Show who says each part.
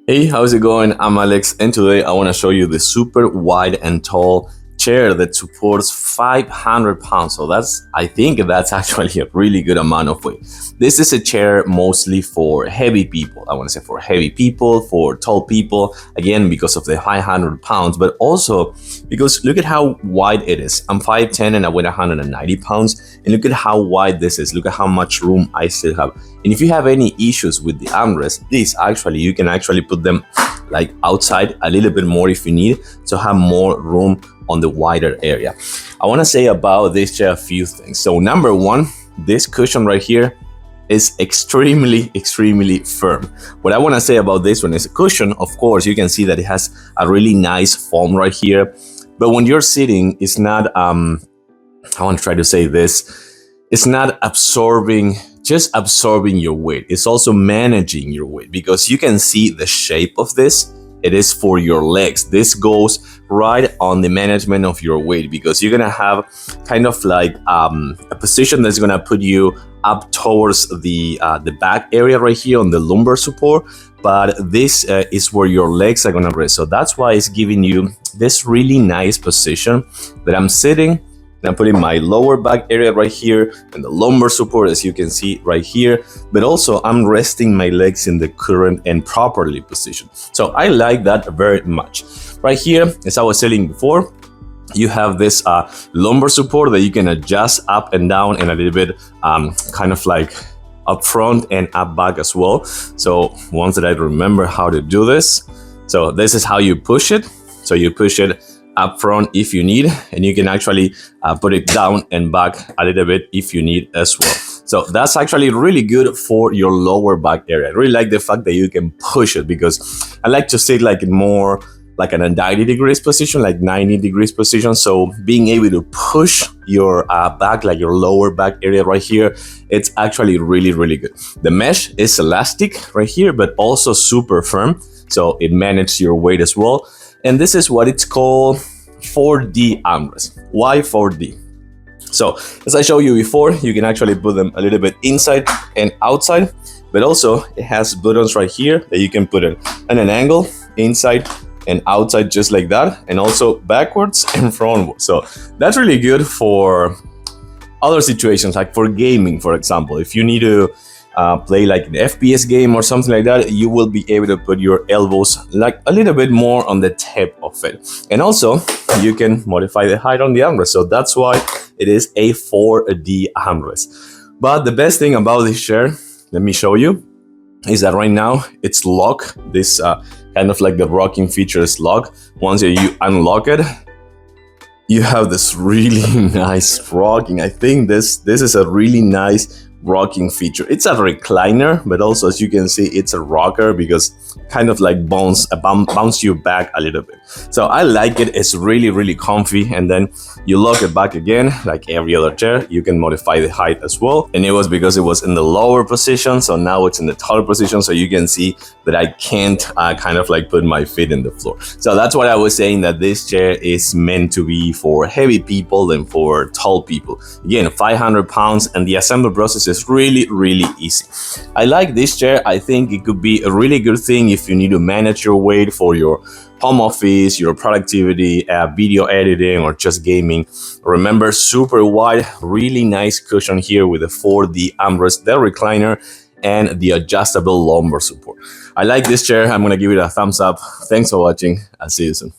Speaker 1: Hey, how's it going? I'm Alex, and today I want to show you the super wide and tall chair that supports 500 pounds. So I think that's actually a really good amount of weight. This is a chair mostly for heavy people. I want to say for heavy people, for tall people, again, because of the 500 pounds, but also because look at how wide it is. I'm 5'10" and I weigh 190 pounds. And look at how wide this is. Look at how much room I still have. And if you have any issues with the armrest, you can actually put them like outside a little bit more if you need to have more room on the wider area. I want to say about this chair a few things. So number one, this cushion right here is extremely firm. What I want to say about this one is a cushion. Of course, you can see that it has a really nice foam right here, but when you're sitting, it's not I want to try to say this, it's not just absorbing your weight. It's also managing your weight, because you can see the shape of this. It is for your legs. This goes right on the management of your weight, because you're gonna have kind of like a position that's gonna put you up towards the back area right here on the lumbar support. But this is where your legs are gonna rest. So that's why it's giving you this really nice position that I'm sitting. I'm putting my lower back area right here and the lumbar support, as you can see right here, but also I'm resting my legs in the current and properly position. So I like that very much. Right here, as I was saying before, you have this lumbar support that you can adjust up and down and a little bit kind of like up front and up back as well. So once that I remember how to do this, so this is how you push it. So you push it up front if you need, and you can actually put it down and back a little bit if you need as well. So that's actually really good for your lower back area. I really like the fact that you can push it, because I like to sit like in more like an 90 degrees position, like 90 degrees position. So being able to push your back, like your lower back area right here, it's actually really good. The mesh is elastic right here, but also super firm. So it manages your weight as well. And this is what it's called 4D armrest. Why 4D? So as I showed you before, you can actually put them a little bit inside and outside, but also it has buttons right here that you can put it at an angle, inside and outside, just like that, and also backwards and frontwards. So that's really good for other situations, like for gaming, for example. If you need to play like an FPS game or something like that, you will be able to put your elbows like a little bit more on the tip of it. And also you can modify the height on the armrest. So that's why it is a 4D armrest. But the best thing about this chair, let me show you, is that right now it's locked. This kind of like the rocking feature is locked. Once you unlock it, you have this really nice rocking. I think this is a really nice rocking feature. It's a recliner, but also, as you can see, it's a rocker, because kind of like bounce you back a little bit. So I like it. It's really comfy. And then you lock it back again, like every other chair. You can modify the height as well. And it was because it was in the lower position, so now it's in the taller position. So you can see that I can't kind of like put my feet in the floor. So that's what I was saying, that this chair is meant to be for heavy people than for tall people. Again, 500 pounds, and the assembly process is really easy. I like this chair. I think it could be a really good thing if you need to manage your weight for your home office, your productivity, video editing, or just gaming. Remember, super wide, really nice cushion here with the 4D armrest, the recliner, and the adjustable lumbar support. I like this chair. I'm gonna give it a thumbs up. Thanks for watching. I'll see you soon.